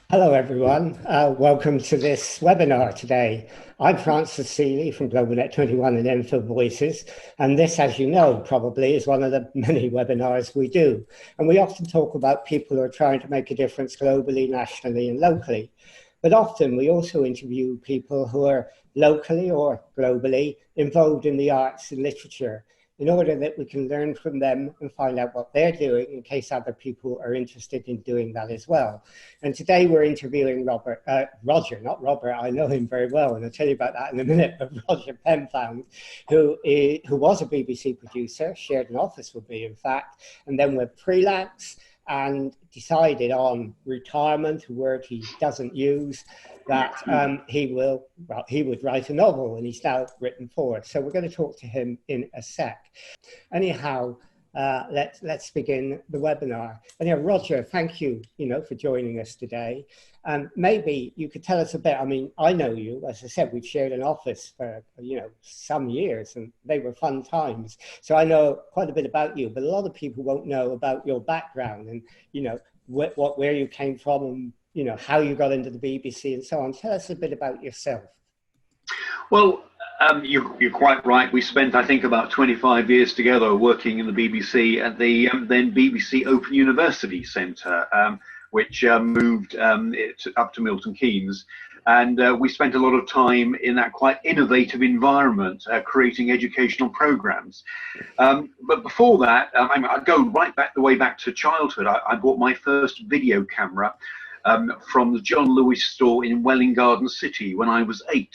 Hello, everyone. Welcome to this webinar today. I'm Francis Seeley from GlobalNet 21 and Info Voices, and this, as you know, probably is one of the many webinars we do. And we often talk about people who are trying to make a difference globally, nationally, and locally. But often we also interview people who are locally or globally involved in the arts and literature, in order that we can learn from them and find out what they're doing in case other people are interested in doing that as well. And today we're interviewing Roger, not Robert, I know him very well, and I'll tell you about that in a minute, but Roger Penfound, who was a BBC producer, shared an office with me, in fact, and then went freelance and decided on retirement, a word he doesn't use, that he would write a novel, and he's now written 4. So we're going to talk to him in a sec. Anyhow, let's begin the webinar. Anyhow, Roger, thank you, for joining us today. Maybe you could tell us a bit. I mean, I know you, as I said, we've shared an office for, some years, and they were fun times. So I know quite a bit about you, but a lot of people won't know about your background and, where you came from and, how you got into the BBC and so on. Tell us a bit about yourself. Well, you're quite right. We spent, I think, about 25 years together working in the BBC at the then BBC Open University Centre, which moved up to Milton Keynes. And we spent a lot of time in that quite innovative environment, creating educational programs. But before that, I'd go right back the way back to childhood. I bought my first video camera from the John Lewis store in Welwyn Garden City when I was 8.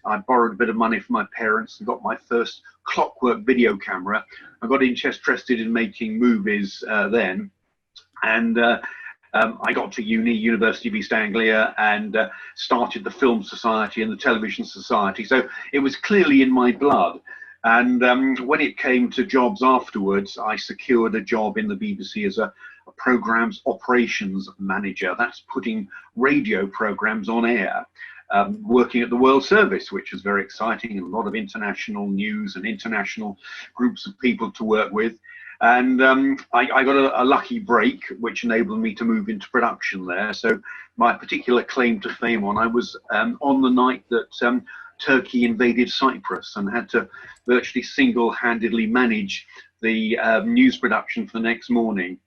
I borrowed a bit of money from my parents and got my first clockwork video camera. I got interested in making movies then. And I got to University of East Anglia, and started the Film Society and the Television Society. So it was clearly in my blood. And when it came to jobs afterwards, I secured a job in the BBC as a programs operations manager. That's putting radio programs on air. Working at the World Service, which was very exciting, a lot of international news and international groups of people to work with. And I got a lucky break, which enabled me to move into production there. So my particular claim to fame I was on the night that Turkey invaded Cyprus, and had to virtually single-handedly manage the news production for the next morning.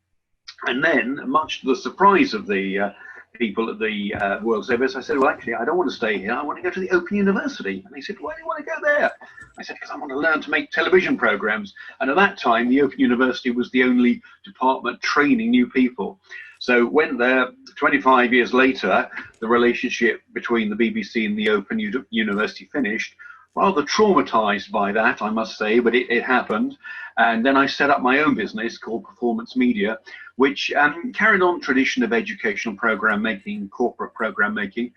And then, much to the surprise of the people at the World Service, I said, well, actually, I don't want to stay here. I want to go to the Open University. And they said, why do you want to go there? I said, because I want to learn to make television programs. And at that time, the Open University was the only department training new people. So went there. 25 years later, the relationship between the BBC and the Open University finished. Rather traumatized by that, I must say, but it happened. And then I set up my own business called Performance Media, which carried on tradition of educational program making, corporate program making.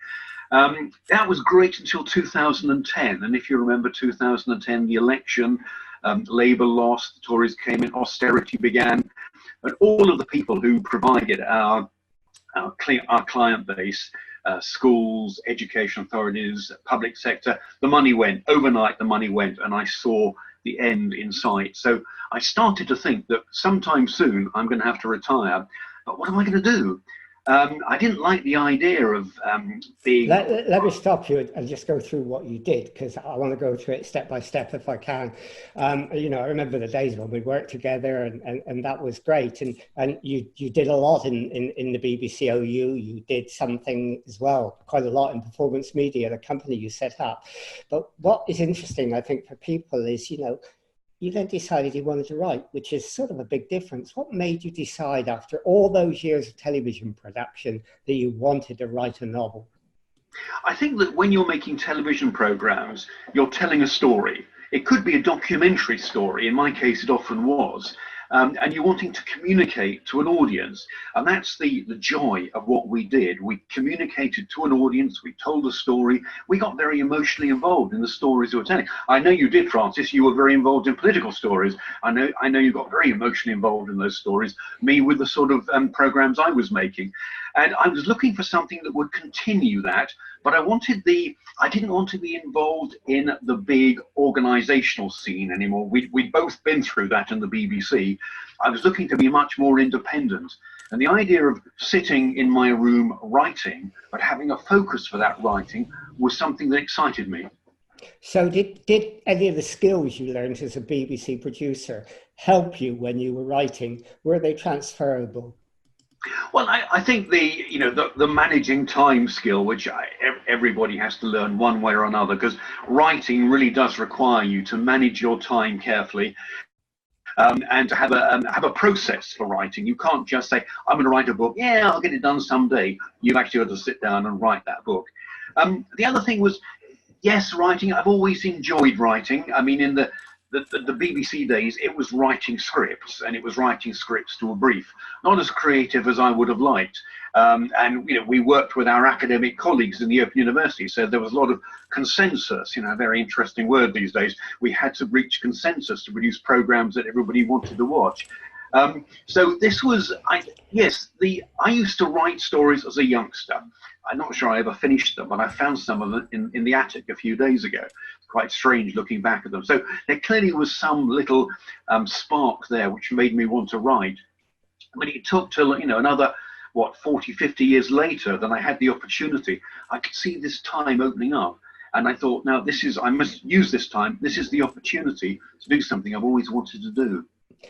That was great until 2010. And if you remember 2010, the election, Labour lost, the Tories came in, austerity began, and all of the people who provided our client base, schools, education authorities, public sector, the money went. Overnight, the money went, and I saw the end in sight. So I started to think that sometime soon I'm going to have to retire, but what am I going to do? I didn't like the idea of being... Let me stop you and just go through what you did, because I want to go through it step by step if I can. I remember the days when we worked together, and that was great. And you did a lot in the BBC OU. You did something as well, quite a lot in Performance Media, the company you set up. But what is interesting, I think, for people is, you then decided you wanted to write, which is sort of a big difference. What made you decide, after all those years of television production, that you wanted to write a novel? I think that when you're making television programs, you're telling a story. It could be a documentary story. In my case, it often was. And you're wanting to communicate to an audience. And that's the joy of what we did. We communicated to an audience, we told a story, we got very emotionally involved in the stories we were telling. I know you did, Francis, you were very involved in political stories. I know you got very emotionally involved in those stories, me with the sort of programs I was making. And I was looking for something that would continue that, but I didn't want to be involved in the big organizational scene anymore. We'd both been through that in the BBC. I was looking to be much more independent. And the idea of sitting in my room writing, but having a focus for that writing, was something that excited me. So did any of the skills you learned as a BBC producer help you when you were writing? Were they transferable? Well, I think the managing time skill, which everybody has to learn one way or another, because writing really does require you to manage your time carefully, and to have a process for writing. You can't just say, I'm going to write a book. Yeah, I'll get it done someday. You've actually got to sit down and write that book. The other thing was, yes, writing. I've always enjoyed writing. I mean, in the BBC days, it was writing scripts, and it was writing scripts to a brief. Not as creative as I would have liked. And we worked with our academic colleagues in the Open University, so there was a lot of consensus. A very interesting word these days. We had to reach consensus to produce programs that everybody wanted to watch. So this was, I used to write stories as a youngster. I'm not sure I ever finished them, but I found some of them in the attic a few days ago. It's quite strange looking back at them. So there clearly was some little spark there which made me want to write. But it took till another 40, 50 years later that I had the opportunity. I could see this time opening up, and I thought, now I must use this time. This is the opportunity to do something I've always wanted to do.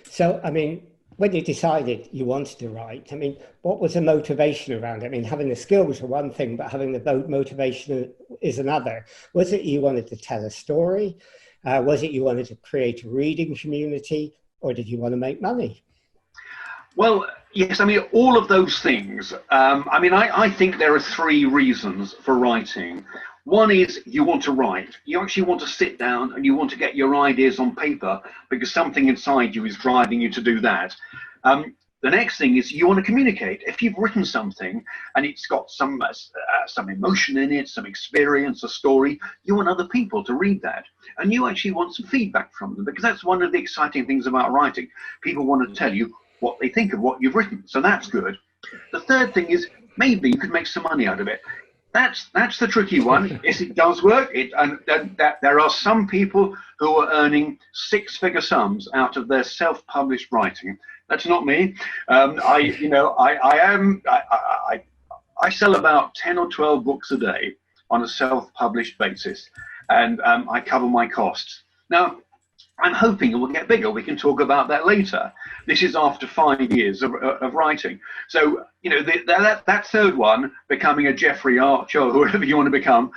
So, I mean, when you decided you wanted to write, I mean, what was the motivation around it? I mean, having the skills are one thing, but having the motivation is another. Was it you wanted to tell a story? Was it you wanted to create a reading community? Or did you want to make money? Well, yes, I mean, all of those things. I think there are three reasons for writing. One is you want to write. You actually want to sit down and you want to get your ideas on paper because something inside you is driving you to do that. The next thing is you want to communicate. If you've written something and it's got some emotion in it, some experience, a story, you want other people to read that. And you actually want some feedback from them, because that's one of the exciting things about writing. People want to tell you what they think of what you've written. So that's good. The third thing is maybe you could make some money out of it. That's the tricky one. Yes, it does work. There are some people who are earning six-figure sums out of their self-published writing. That's not me. I sell about 10 or 12 books a day on a self-published basis, and I cover my costs. Now, I'm hoping it will get bigger. We can talk about that later. This is after 5 years of writing. So, that third one, becoming a Jeffrey Archer or whoever you want to become,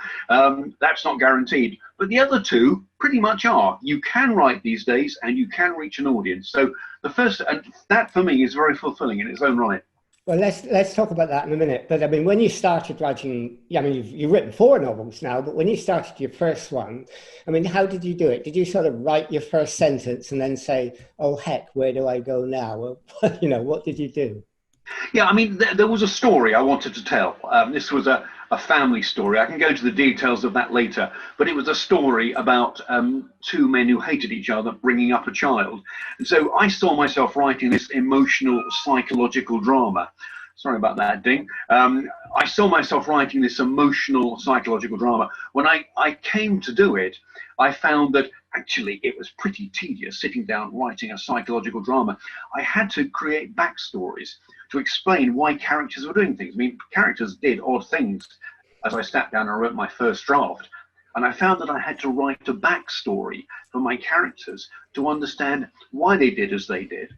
that's not guaranteed. But the other two pretty much are. You can write these days and you can reach an audience. So the first, and that for me is very fulfilling in its own right. Well, let's talk about that in a minute. But I mean, when you started writing, I mean, you've written 4 novels now, but when you started your first one, I mean, how did you do it? Did you sort of write your first sentence and then say, oh, heck, where do I go now? Or, what did you do? Yeah, I mean, there was a story I wanted to tell. This was a family story. I can go into the details of that later, but it was a story about 2 men who hated each other bringing up a child. And so I saw myself writing this emotional psychological drama. Sorry about that, Ding. I saw myself writing this emotional psychological drama. When I came to do it, I found that actually it was pretty tedious sitting down writing a psychological drama. I had to create backstories to explain why characters were doing things. I mean, characters did odd things as I sat down and wrote my first draft. And I found that I had to write a backstory for my characters to understand why they did as they did.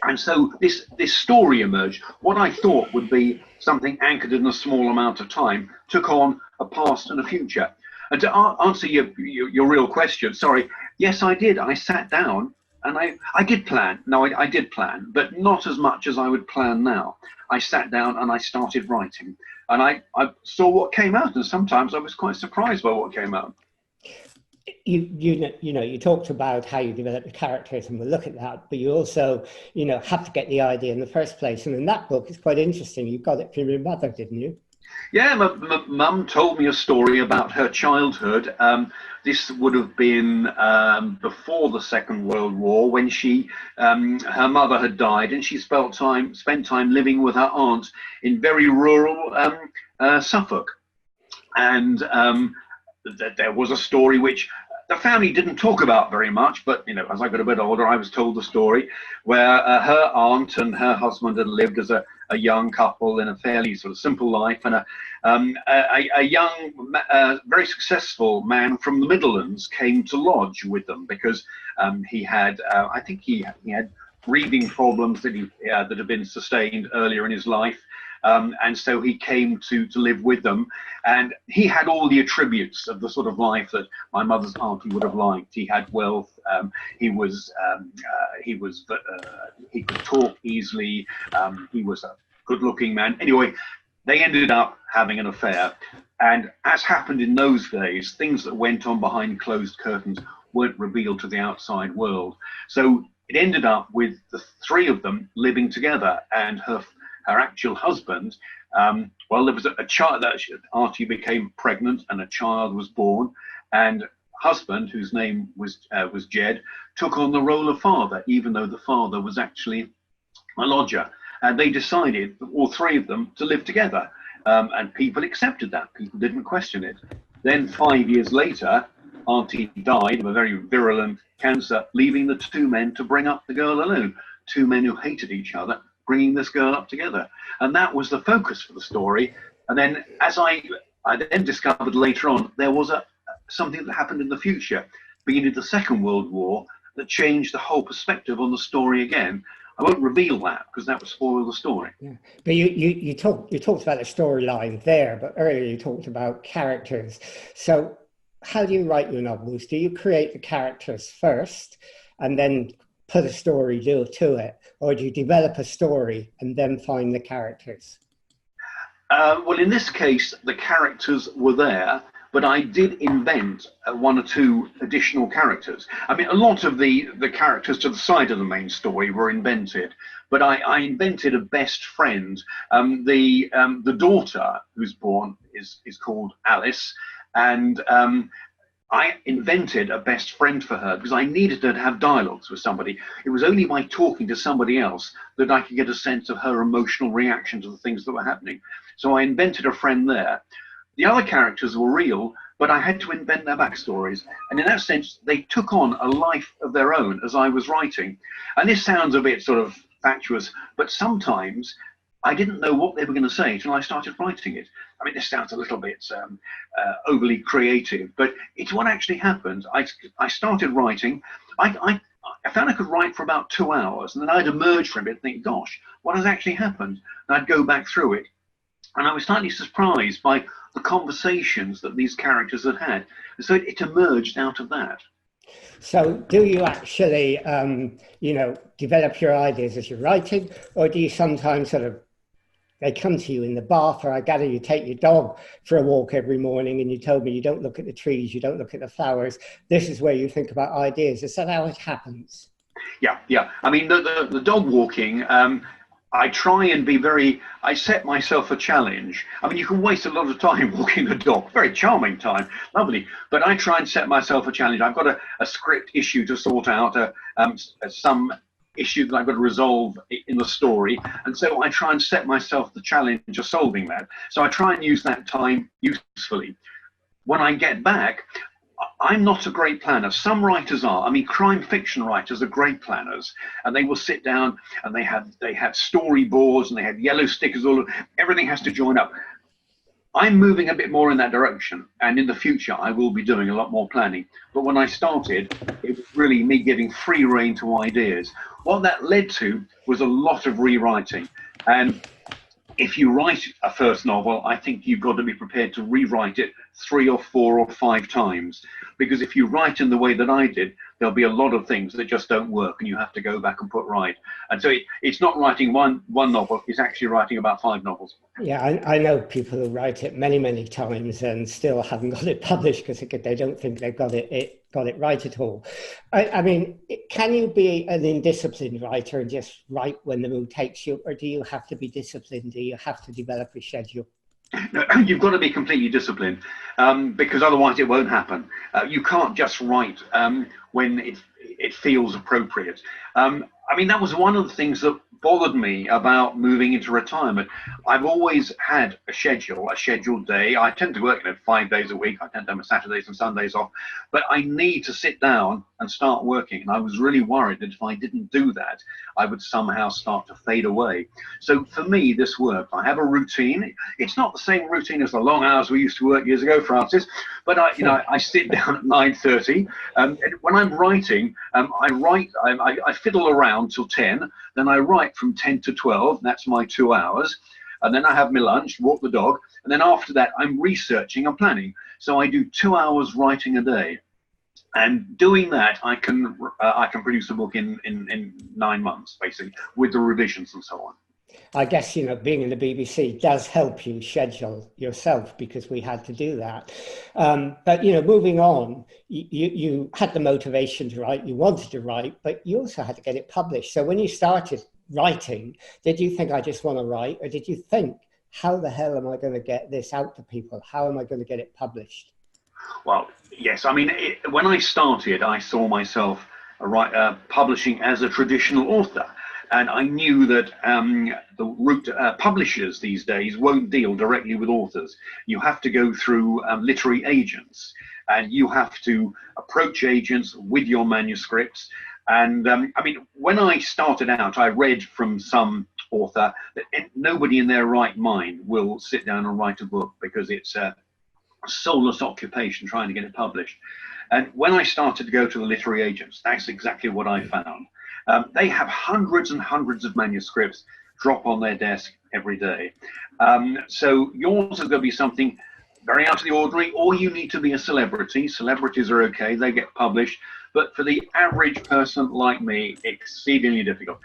And so this story emerged. What I thought would be something anchored in a small amount of time took on a past and a future. And to answer your real question, sorry, yes, I did. I sat down and I did plan. No, I did plan, but not as much as I would plan now. I sat down and I started writing, and I saw what came out, and sometimes I was quite surprised by what came out. You talked about how you develop the characters, and we'll look at that, but you also, have to get the idea in the first place. And in that book, it's quite interesting. You got it from your mother, didn't you? Yeah, my mum told me a story about her childhood. This would have been before the Second World War, when her mother had died, and she spent time living with her aunt in very rural Suffolk. And there was a story which the family didn't talk about very much, but as I got a bit older, I was told the story where her aunt and her husband had lived as a a young couple in a fairly sort of simple life, and a young, very successful man from the Midlands came to lodge with them because he had, I think he had breathing problems that had been sustained earlier in his life. And so he came to live with them, and he had all the attributes of the sort of life that my mother's auntie would have liked. He had wealth. He could talk easily. He was a good-looking man. Anyway, they ended up having an affair, and as happened in those days, things that went on behind closed curtains weren't revealed to the outside world. So it ended up with the three of them living together, and her actual husband, well, there was a child that Archie became pregnant, and a child was born, and husband, whose name was Jed, took on the role of father, even though the father was actually a lodger. And they decided, all three of them, to live together, and people accepted that. People didn't question it. Then 5 years later, Auntie died of a very virulent cancer, leaving the two men to bring up the girl alone. Two men who hated each other, bringing this girl up together. And that was the focus for the story. And then, as I then discovered later on, there was something that happened in the future, beginning of the Second World War, that changed the whole perspective on the story again. I won't reveal that because that would spoil the story. Yeah. But you talked about the storyline there, but earlier you talked about characters. So how do you write your novels? Do you create the characters first and then put a story to it, or do you develop a story and then find the characters? Well, in this case, the characters were there, but I did invent one or two additional characters. I mean, a lot of the characters to the side of the main story were invented, but I invented a best friend. The daughter who's born is called Alice, and I invented a best friend for her because I needed her to have dialogues with somebody. It was only by talking to somebody else that I could get a sense of her emotional reaction to the things that were happening. So I invented a friend there. The other characters were real, but I had to invent their backstories. And in that sense, they took on a life of their own as I was writing. And this sounds a bit sort of fatuous, but sometimes I didn't know what they were going to say until I started writing it. I mean, this sounds a little bit overly creative, but it's what actually happened. I started writing. I found I could write for about 2 hours, and then I'd emerge from it and think, gosh, what has actually happened? And I'd go back through it. And I was slightly surprised by the conversations that these characters had had. And so it emerged out of that. So do you actually, develop your ideas as you're writing, or do you sometimes they come to you in the bath, or I gather you take your dog for a walk every morning and you told me you don't look at the trees, you don't look at the flowers. This is where you think about ideas. Is that how it happens? Yeah. I mean, the dog walking, I try and I set myself a challenge. I mean, you can waste a lot of time walking a dog, very charming time, lovely. But I try and set myself a challenge. I've got a script issue to sort out, some issue that I've got to resolve in the story. And so I try and set myself the challenge of solving that. So I try and use that time usefully. When I get back, I'm not a great planner. Some writers are. I mean, crime fiction writers are great planners, and they will sit down and they have storyboards and they have yellow stickers. Everything has to join up. I'm moving a bit more in that direction, and in the future I will be doing a lot more planning. But when I started, it was really me giving free rein to ideas. What that led to was a lot of rewriting. And if you write a first novel, I think you've got to be prepared to rewrite it 3 or 4 or 5 times. Because if you write in the way that I did, there'll be a lot of things that just don't work and you have to go back and put right. And so it's not writing one novel, it's actually writing about 5 novels. Yeah, I know people who write it many, many times and still haven't got it published because they don't think they've got it right at all. I mean, can you be an indisciplined writer and just write when the mood takes you, or do you have to be disciplined? Do you have to develop a schedule? No, you've got to be completely disciplined because otherwise it won't happen. You can't just write when it feels appropriate. I mean, that was one of the things that bothered me about moving into retirement. I've always had a scheduled day. I tend to work 5 days a week. I tend to have my Saturdays and Sundays off, but I need to sit down and start working. And I was really worried that if I didn't do that, I would somehow start to fade away. So for me, this worked. I have a routine. It's not the same routine as the long hours we used to work years ago, Francis, but I sit down at 9:30. And when I'm writing, I fiddle around till 10. Then I write from 10 to 12. That's my 2 hours. And then I have my lunch, walk the dog. And then after that, I'm researching and planning. So I do 2 hours writing a day. And doing that, I can produce a book in 9 months, basically, with the revisions and so on. I guess, being in the BBC does help you schedule yourself, because we had to do that. But, moving on, you had the motivation to write, you wanted to write, but you also had to get it published. So when you started writing, did you think, I just want to write, or did you think, how the hell am I going to get this out to people? How am I going to get it published? Well, yes. I mean, when I started, I saw myself publishing as a traditional author. And I knew that the route publishers these days won't deal directly with authors. You have to go through literary agents, and you have to approach agents with your manuscripts. And I mean, when I started out, I read from some author that nobody in their right mind will sit down and write a book, because it's a soulless occupation trying to get it published. And when I started to go to the literary agents, that's exactly what I found. They have hundreds and hundreds of manuscripts drop on their desk every day. So yours is going to be something very out of the ordinary, or you need to be a celebrity. Celebrities are okay, they get published. But for the average person like me, exceedingly difficult.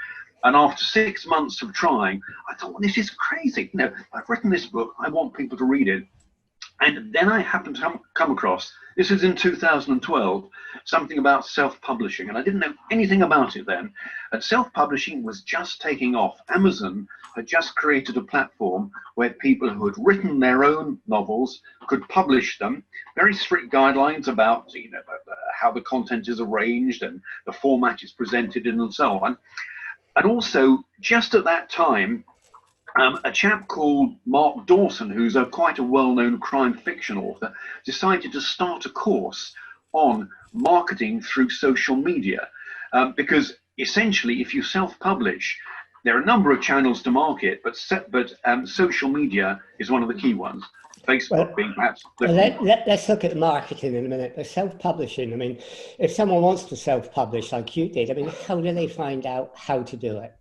And after 6 months of trying, I thought, well, this is crazy. I've written this book, I want people to read it. And then I happened to come across, this is in 2012, something about self-publishing. And I didn't know anything about it then. And self-publishing was just taking off. Amazon had just created a platform where people who had written their own novels could publish them. Very strict guidelines about how the content is arranged and the format is presented in and so on. And also, just at that time, a chap called Mark Dawson, who's quite a well-known crime fiction author, decided to start a course on marketing through social media. Because essentially, if you self-publish, there are a number of channels to market, but social media is one of the key ones. Facebook being perhaps... Let's look at marketing in a minute. The self-publishing, I mean, if someone wants to self-publish like you did, I mean, how do they find out how to do it?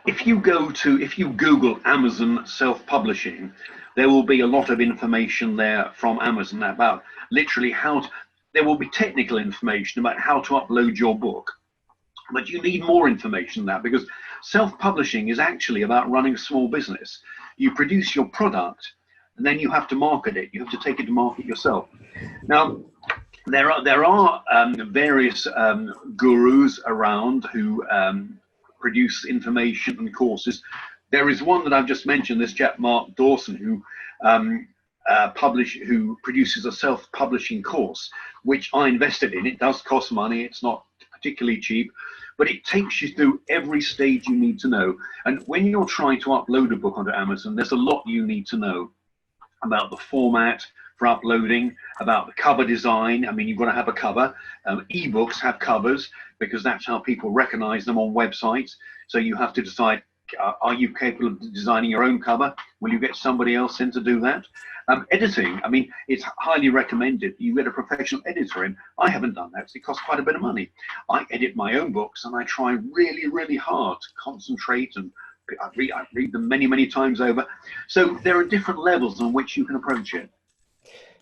If you Google Amazon self-publishing, there will be a lot of information there from Amazon about literally there will be technical information about how to upload your book. But you need more information than that, because self-publishing is actually about running a small business. You produce your product, and then you have to market it. You have to take it to market yourself. Now, there are various gurus around who produce information and courses. There is one that I've just mentioned, this chap Mark Dawson, who produces a self-publishing course, which I invested in. It does cost money. It's not particularly cheap, but it takes you through every stage you need to know. And when you're trying to upload a book onto Amazon, there's a lot you need to know about the format for uploading, about the cover design. I mean, you've got to have a cover. Ebooks have covers, because that's how people recognize them on websites. So you have to decide, are you capable of designing your own cover? Will you get somebody else in to do that? Editing, I mean, it's highly recommended you get a professional editor in. I haven't done that, so it costs quite a bit of money. I edit my own books, and I try really, really hard to concentrate, and I read them many, many times over. So there are different levels on which you can approach it.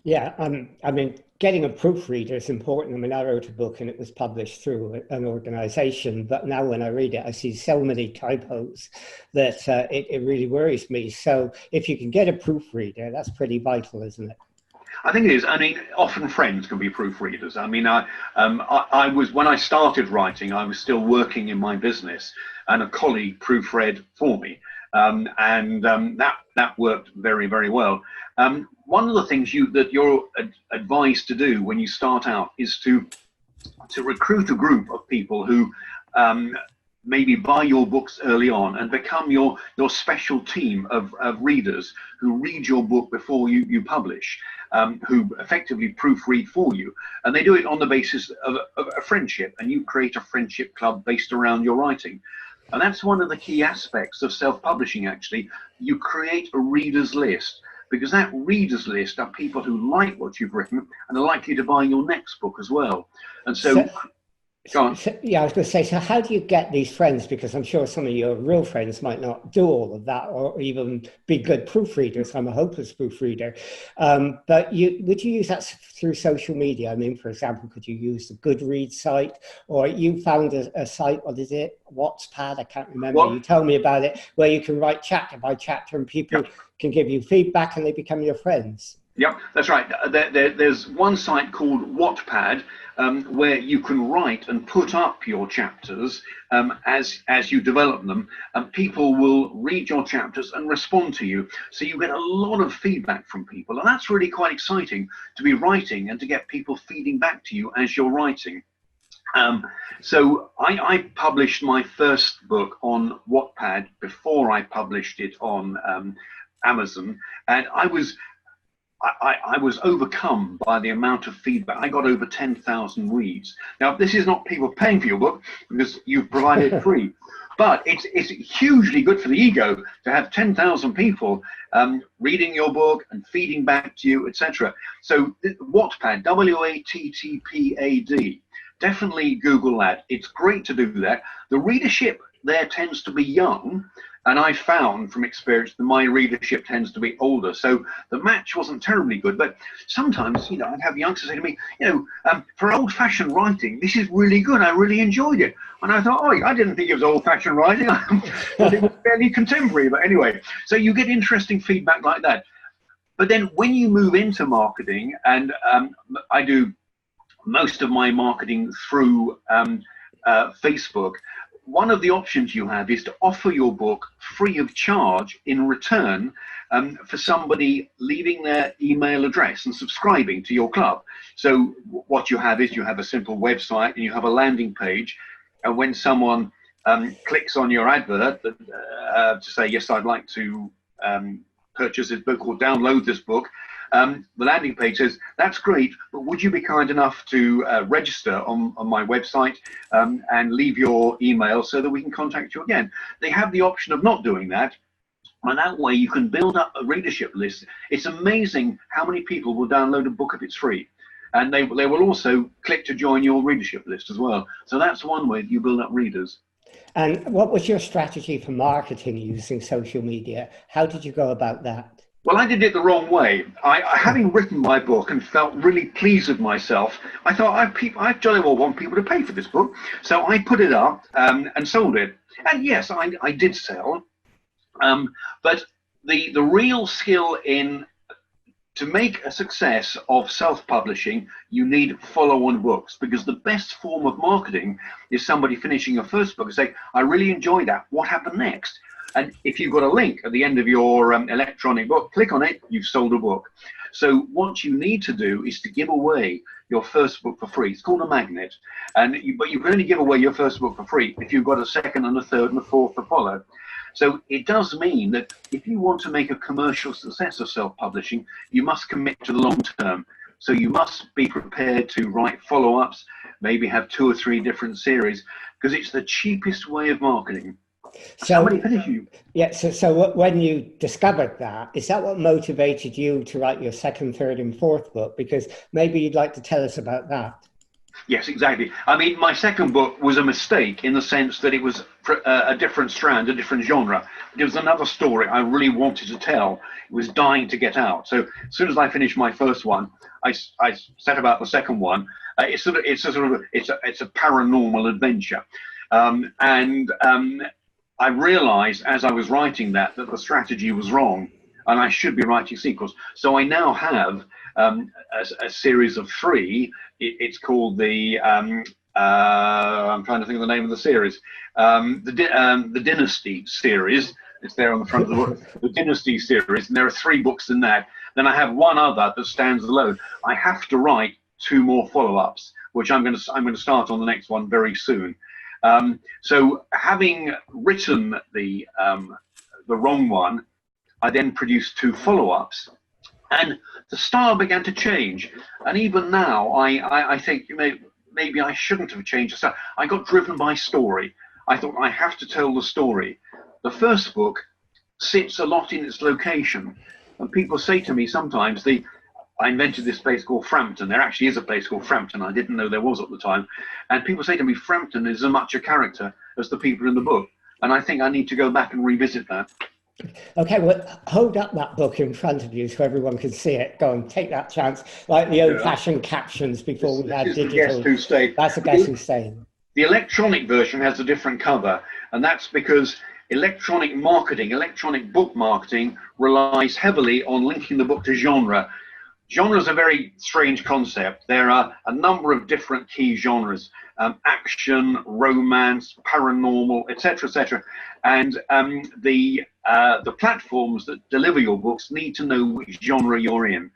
Yeah, I mean, getting a proofreader is important. I mean, I wrote a book and it was published through an organization, but now when I read it, I see so many typos that it really worries me. So if you can get a proofreader, that's pretty vital, isn't it? I think it is. I mean, often friends can be proofreaders. I mean, when I started writing, I was still working in my business, and a colleague proofread for me. That worked very, very well. One of the things that you're advised to do when you start out is to recruit a group of people who maybe buy your books early on and become your special team of readers who read your book before you publish, who effectively proofread for you. And they do it on the basis of a friendship, and you create a friendship club based around your writing. And that's one of the key aspects of self-publishing, actually. You create a readers list, because that readers list are people who like what you've written and are likely to buy your next book as well. And so go on. Yeah, I was going to say, so how do you get these friends? Because I'm sure some of your real friends might not do all of that or even be good proofreaders. I'm a hopeless proofreader. But would you use that through social media? I mean, for example, could you use the Goodreads site, or you found a site, what is it? Wattpad, I can't remember. What? You told me about it, where you can write chapter by chapter and people can give you feedback and they become your friends. Yep, that's right. There's one site called Wattpad, where you can write and put up your chapters as you develop them, and people will read your chapters and respond to you. So you get a lot of feedback from people, and that's really quite exciting, to be writing and to get people feeding back to you as you're writing. So I published my first book on Wattpad before I published it on Amazon, and I was overcome by the amount of feedback. I got over 10,000 reads. Now, this is not people paying for your book, because you've provided it free, but it's hugely good for the ego to have 10,000 people reading your book and feeding back to you, etc. So Wattpad, Wattpad, definitely Google that. It's great to do that. The readership there tends to be young, and I found from experience that my readership tends to be older. So the match wasn't terribly good, but sometimes, I'd have youngsters say to me, for old-fashioned writing, this is really good. I really enjoyed it. And I thought, I didn't think it was old-fashioned writing. I thought it was fairly contemporary. But anyway, so you get interesting feedback like that. But then when you move into marketing, and I do most of my marketing through Facebook, one of the options you have is to offer your book free of charge in return for somebody leaving their email address and subscribing to your club. So what you have is you have a simple website and you have a landing page, and when someone clicks on your advert to say, yes, I'd like to purchase this book or download this book, the landing page says, that's great, but would you be kind enough to register on my website and leave your email so that we can contact you again? They have the option of not doing that, and that way you can build up a readership list. It's amazing how many people will download a book if it's free, and they will also click to join your readership list as well. So that's one way that you build up readers. And what was your strategy for marketing using social media? How did you go about that? Well, I did it the wrong way. Having written my book and felt really pleased with myself, I thought I jolly well want people to pay for this book. So I put it up and sold it. And yes, I did sell. But the real skill to make a success of self-publishing, you need follow-on books, because the best form of marketing is somebody finishing your first book and say, I really enjoyed that. What happened next? And if you've got a link at the end of your electronic book, click on it, you've sold a book. So what you need to do is to give away your first book for free. It's called a magnet. But you can only give away your first book for free if you've got a second and a third and a fourth to follow. So it does mean that if you want to make a commercial success of self-publishing, you must commit to the long term. So you must be prepared to write follow-ups, maybe have 2 or 3 different series, because it's the cheapest way of marketing. So when you discovered that, is that what motivated you to write your second, third and fourth book? Because maybe you'd like to tell us about that. Yes, exactly. I mean, my second book was a mistake in the sense that it was a different strand, a different genre. It was another story I really wanted to tell. It was dying to get out. So as soon as I finished my first one, I set about the second one. It's a paranormal adventure, I realized as I was writing that the strategy was wrong and I should be writing sequels. So I now have a series of 3. It's called the, I'm trying to think of the name of the series, the Dynasty series. It's there on the front of the book, the Dynasty series, and there are 3 books in that. Then I have one other that stands alone. I have to write 2 more follow-ups, which I'm going to start on the next one very soon. So having written the wrong one, I then produced 2 follow-ups, and the style began to change. And even now, I think maybe I shouldn't have changed the style. I got driven by story. I thought, I have to tell the story. The first book sits a lot in its location, and people say to me sometimes, I invented this place called Frampton. There actually is a place called Frampton. I didn't know there was at the time. And people say to me, Frampton is as much a character as the people in the book. And I think I need to go back and revisit that. Okay, well, hold up that book in front of you so everyone can see it. Go and take that chance, like the old-fashioned captions before we had digital. Guess Who Stayed. That's a Guess Who Stayed. The electronic version has a different cover, and that's because electronic marketing, electronic book marketing, relies heavily on linking the book to genre. Genre is a very strange concept. There are a number of different key genres: action, romance, paranormal, etc., etc. And the platforms that deliver your books need to know which genre you're in,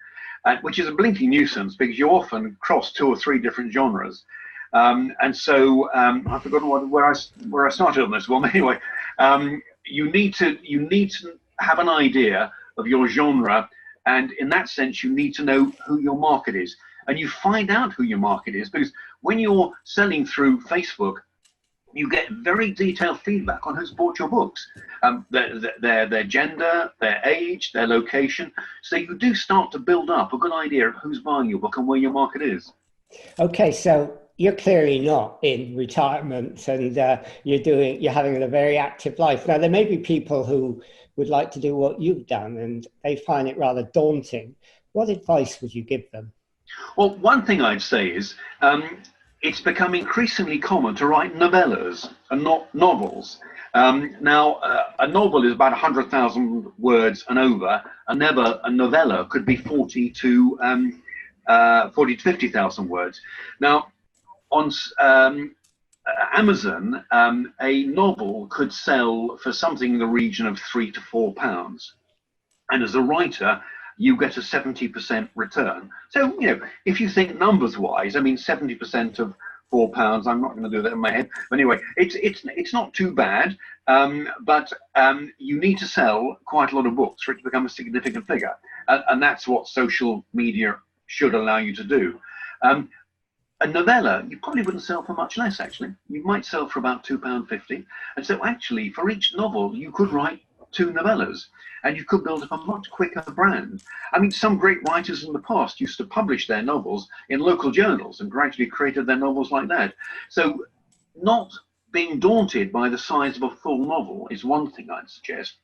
which is a blinking nuisance because you often cross 2 or 3 different genres. And so I've forgotten where I started on this one. Anyway, you need to have an idea of your genre. And in that sense, you need to know who your market is. And you find out who your market is because when you're selling through Facebook, you get very detailed feedback on who's bought your books, their gender, their age, their location. So you do start to build up a good idea of who's buying your book and where your market is. Okay, so you're clearly not in retirement, and you're having a very active life. Now, there may be people who would like to do what you've done and they find it rather daunting. What advice would you give them? Well, one thing I'd say is it's become increasingly common to write novellas and not novels. Now, a novel is about 100,000 words and over. A novella could be 40 to 50,000 words. Now, on Amazon, a novel could sell for something in the region of £3 to £4. And as a writer, you get a 70% return. So, if you think numbers wise, I mean, 70% of £4, I'm not going to do that in my head. But anyway, it's not too bad, but you need to sell quite a lot of books for it to become a significant figure. And that's what social media should allow you to do. A novella, you probably wouldn't sell for much less, actually. You might sell for about £2.50. And so actually, for each novel, you could write 2 novellas, and you could build up a much quicker brand. I mean, some great writers in the past used to publish their novels in local journals and gradually created their novels like that. So not being daunted by the size of a full novel is one thing I'd suggest.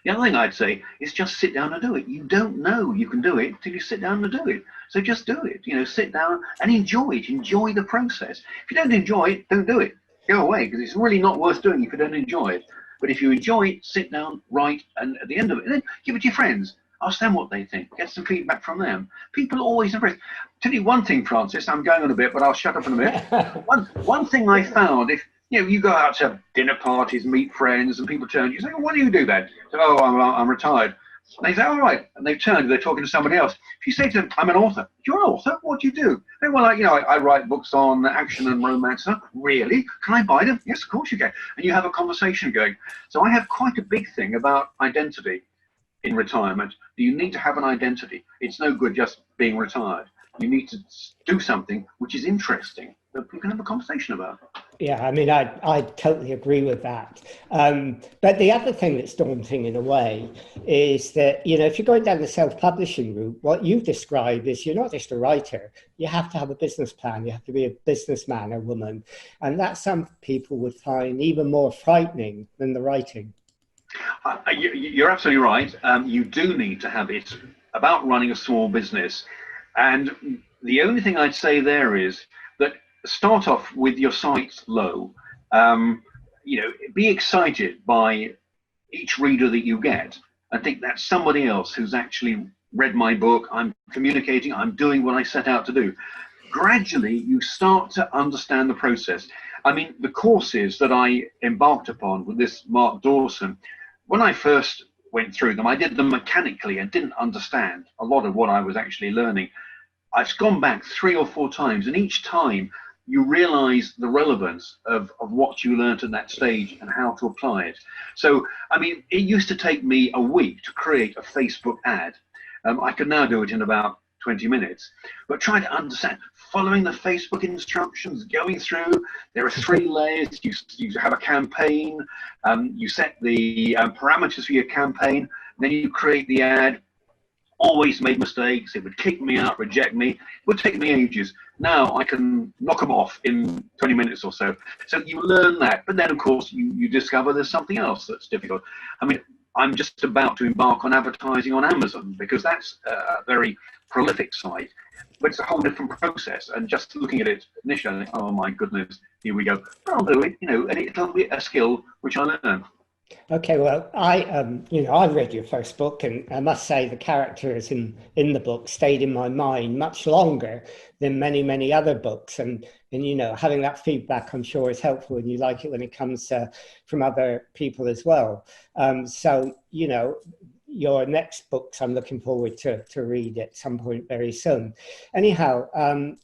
The other thing I'd say is just sit down and do it. You don't know you can do it till you sit down and do it. So just do it. Sit down and enjoy it. Enjoy the process. If you don't enjoy it, don't do it. Go away, because it's really not worth doing if you don't enjoy it. But if you enjoy it, sit down, write, and at the end of it, then give it to your friends. Ask them what they think. Get some feedback from them. People are always impressed. Tell you one thing, Francis. I'm going on a bit, but I'll shut up in a minute. One thing I found, if you go out to dinner parties, meet friends, and people turn to you, say, "What do you do then?" Say, "Oh, I'm retired." And they say, "All right," and they turn, they're talking to somebody else. If you say to them, "I'm an author," "You're an author? What do you do?" They, "Well, I write books on action and romance." "Huh? Really? Can I buy them?" "Yes, of course you can." And you have a conversation going. So I have quite a big thing about identity in retirement. You need to have an identity. It's no good just being retired. You need to do something which is interesting that we can have a conversation about. Yeah, I mean, I totally agree with that. But the other thing that's daunting in a way is that, if you're going down the self-publishing route, what you describe is you're not just a writer. You have to have a business plan. You have to be a businessman or woman. And that some people would find even more frightening than the writing. You're absolutely right. You do need to have it about running a small business. And the only thing I'd say there is that start off with your sights low. Be excited by each reader that you get and think that's somebody else who's actually read my book. I'm communicating, I'm doing what I set out to do. Gradually, you start to understand the process. I mean, the courses that I embarked upon with this Mark Dawson, when I first went through them, I did them mechanically and didn't understand a lot of what I was actually learning. I've gone back 3 or 4 times, and each time you realize the relevance of what you learned at that stage and how to apply it. So, I mean, it used to take me a week to create a Facebook ad. I can now do it in about 20 minutes, but trying to understand, following the Facebook instructions, going through, there are 3 layers. You have a campaign, you set the parameters for your campaign, then you create the ad. Always made mistakes. It would kick me out, reject me. It would take me ages. Now I can knock them off in 20 minutes or so. So you learn that, but then of course you discover there's something else that's difficult. I mean, I'm just about to embark on advertising on Amazon because that's a very prolific site, but it's a whole different process. And just looking at it initially, I think, oh my goodness, here we go. But I'll do it, and it'll be a skill which I learn. Okay, well, I read your first book, and I must say the characters in the book stayed in my mind much longer than many other books, and having that feedback, I'm sure, is helpful, and you like it when it comes from other people as well. So your next books, I'm looking forward to read at some point very soon. Anyhow,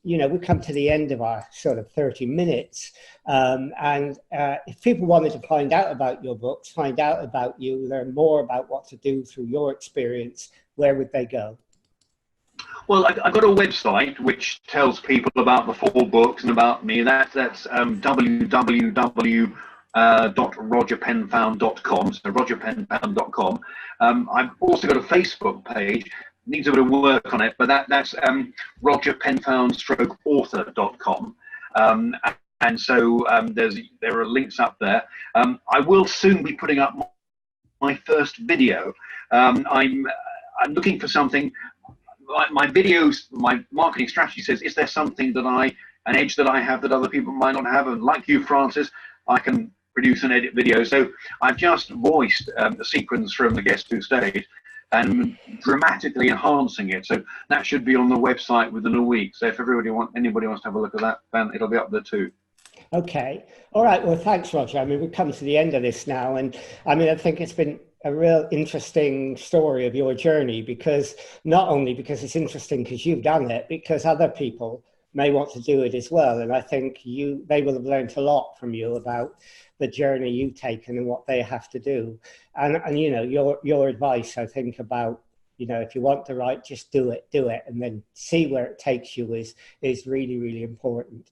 we come to the end of our sort of 30 minutes. And if people wanted to find out about your books, find out about you, learn more about what to do through your experience, where would they go? Well, I've got a website which tells people about the 4 books and about me. That's www.rogerpenfound.com, so rogerpenfound.com. I've also got a Facebook page, needs a bit of work on it, but that's rogerpenfound-author.com. And so there are links up there. I will soon be putting up my first video. I'm looking for something. My videos, my marketing strategy says, is there something an edge that I have that other people might not have? And like you, Francis, I can produce and edit videos. So I've just voiced the sequence from The Guest Who Stayed and dramatically enhancing it. So that should be on the website within a week. So if anybody wants to have a look at that, then it'll be up there too. Okay. All right. Well, thanks, Roger. I mean, we've come to the end of this now. And I mean, I think it's been a real interesting story of your journey, because not only because it's interesting because you've done it, because other people may want to do it as well. And I think they will have learned a lot from you about the journey you've taken and what they have to do. And your advice, I think, about, if you want to write, just do it, and then see where it takes you is really, really important.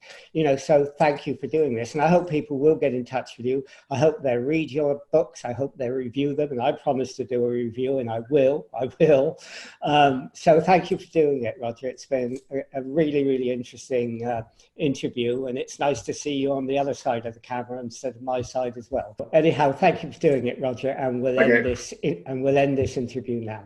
So thank you for doing this. And I hope people will get in touch with you. I hope they read your books. I hope they review them. And I promise to do a review, and I will. So thank you for doing it, Roger. It's been a really, really interesting interview. And it's nice to see you on the other side of the camera instead of my side as well. But anyhow, thank you for doing it, Roger. And we'll end this interview now.